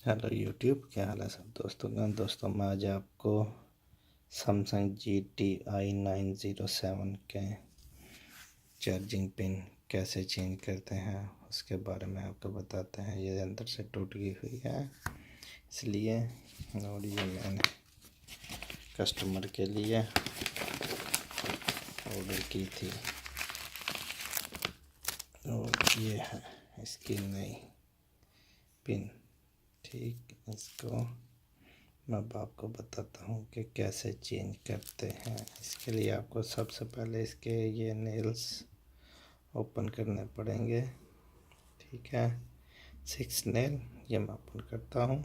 Hello YouTube, क्या हाल है सब दोस्तों मैं आज आपको सैमसंग gt-i9070 के चार्जिंग पिन कैसे चेंज करते हैं उसके बारे में आपको बताते हैं। ये अंदर से टूट गई हुई है, इसलिए और ये मैंने कस्टमर के लिए ऑर्डर की थी और ये है इसकी नई पिन। ठीक, इसको मैं अब आपको बताता हूँ कि कैसे चेंज करते हैं। इसके लिए आपको सबसे पहले इसके ये नेल्स ओपन करने पड़ेंगे। ठीक है, 6 नेल ये मैं ओपन करता हूँ।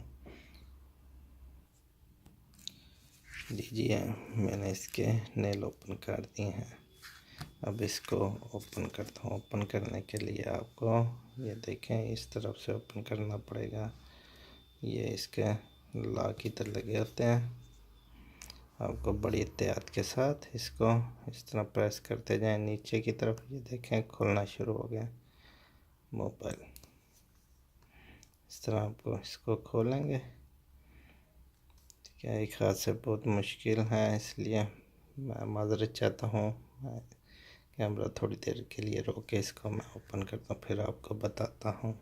लीजिए, मैंने इसके नेल ओपन कर दिए हैं। अब इसको ओपन करता हूँ। ओपन करने के लिए आपको ये देखें, इस तरफ से ओपन करना पड़ेगा। ये इसके लॉक की तरह लगे होते हैं। आपको बड़ी एहतियात के साथ इसको इस तरह प्रेस करते जाएं नीचे की तरफ। ये देखें, खुलना शुरू हो गया मोबाइल। इस तरह आपको इसको खोलेंगे। ठीक है, एक हाथ से बहुत मुश्किल है, इसलिए मैं माज़रत चाहता हूँ। मैं कैमरा थोड़ी देर के लिए रोक के इसको मैं ओपन करता हूँ, फिर आपको बताता हूँ।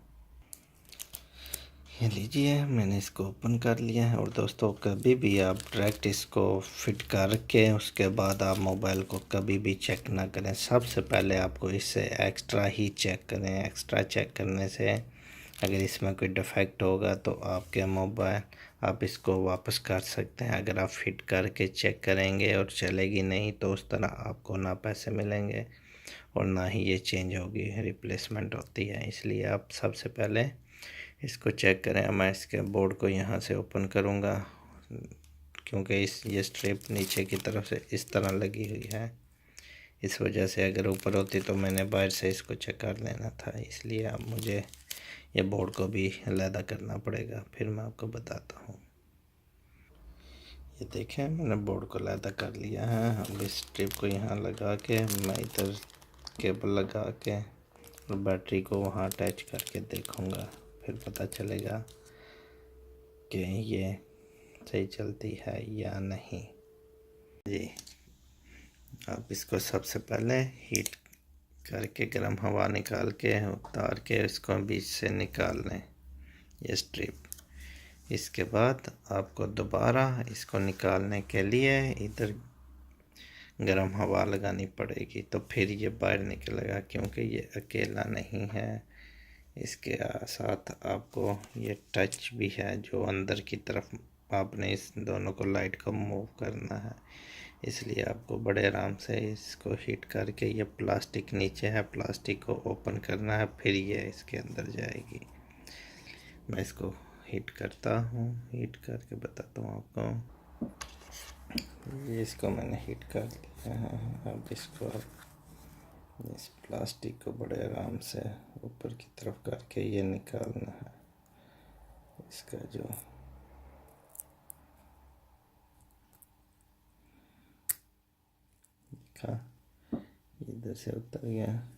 ये लीजिए, मैंने इसको ओपन कर लिया है। और दोस्तों, कभी भी आप डायरेक्ट इसको फिट करके उसके बाद आप मोबाइल को कभी भी चेक ना करें। सबसे पहले आपको इससे एक्स्ट्रा ही चेक करें। एक्स्ट्रा चेक करने से अगर इसमें कोई डिफेक्ट होगा तो आपके मोबाइल आप इसको वापस कर सकते हैं। अगर आप फिट करके चेक करेंगे और चलेगी नहीं तो उस तरह आपको ना पैसे मिलेंगे और ना ही ये चेंज होगी, रिप्लेसमेंट होती है। इसलिए आप सबसे पहले इसको चेक करें। मैं इसके बोर्ड को यहाँ से ओपन करूँगा, क्योंकि ये स्ट्रिप नीचे की तरफ से इस तरह लगी हुई है। इस वजह से अगर ऊपर होती तो मैंने बाहर से इसको चेक कर लेना था। इसलिए अब मुझे ये बोर्ड को भी अलहदा करना पड़ेगा, फिर मैं आपको बताता हूँ। ये देखें, मैंने बोर्ड को अलहदा कर लिया है। अब इस स्ट्रिप को यहाँ लगा के मैं इधर केबल लगा के और बैटरी को वहाँ अटैच करके देखूँगा, फिर पता चलेगा कि ये सही चलती है या नहीं। जी, आप इसको सबसे पहले हीट करके गर्म हवा निकाल के उतार के इसको बीच से निकाल लें, ये स्ट्रिप। इसके बाद आपको दोबारा इसको निकालने के लिए इधर गर्म हवा लगानी पड़ेगी, तो फिर ये बाहर निकलेगा, क्योंकि ये अकेला नहीं है। इसके साथ आपको ये टच भी है जो अंदर की तरफ आपने इस दोनों को लाइट को मूव करना है। इसलिए आपको बड़े आराम से इसको हीट करके, ये प्लास्टिक नीचे है, प्लास्टिक को ओपन करना है, फिर ये इसके अंदर जाएगी। मैं इसको हीट करता हूँ, हीट करके बताता हूँ आपको। ये इसको मैंने हीट कर लिया है। अब इसको इस प्लास्टिक को बड़े आराम से ऊपर की तरफ करके ये निकालना है। इसका जो देखा, इधर से उतर गया।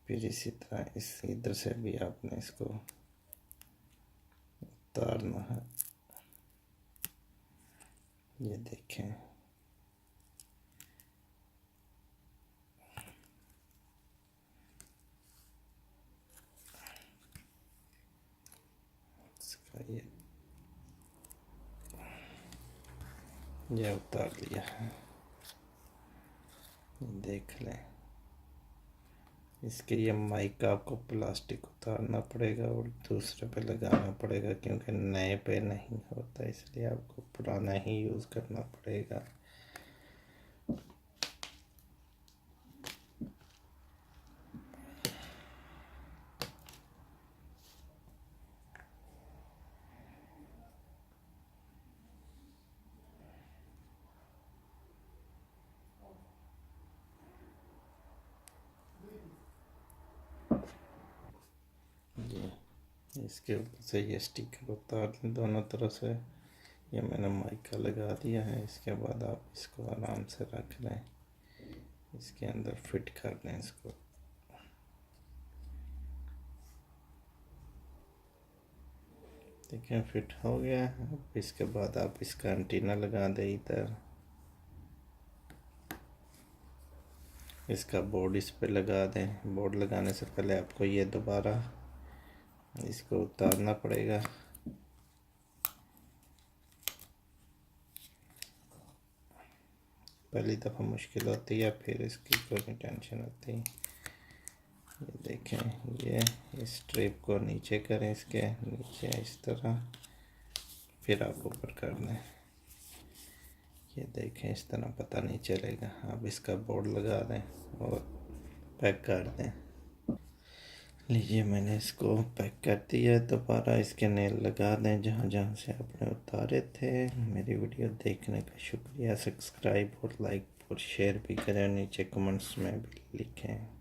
फिर इसी तरह इस इधर से भी आपने इसको उतारना है। ये देखें, इसका ये उतार लिया है। देख लें, इसके ये माइक का आपको प्लास्टिक उतारना पड़ेगा और दूसरे पे लगाना पड़ेगा, क्योंकि नए पे नहीं होता, इसलिए आपको पुराना ही यूज़ करना पड़ेगा। जी, इसके ऊपर से ये स्टिकर उतार दें दोनों तरफ से। ये मैंने माइक का लगा दिया है। इसके बाद आप इसको आराम से रख लें, इसके अंदर फिट कर लें इसको। देखें फिट हो गया। अब इसके बाद आप इसका एंटीना लगा दें इधर, इसका बोर्ड इस पे लगा दें। बोर्ड लगाने से पहले आपको ये दोबारा इसको उतारना पड़ेगा। पहली दफ़ा मुश्किल होती है, फिर इसकी कोई टेंशन होती है। ये देखें, ये इस स्ट्रिप को नीचे करें, इसके नीचे इस तरह, फिर आप ऊपर कर दें। ये देखें, इस तरह पता नहीं चलेगा। आप इसका बोर्ड लगा दें और पैक कर दें। लीजिए, मैंने इसको पैक कर दिया। दोबारा इसके नेल लगा दें जहाँ जहाँ से आपने उतारे थे। मेरी वीडियो देखने का शुक्रिया। सब्सक्राइब और लाइक और शेयर भी करें, नीचे कमेंट्स में भी लिखें।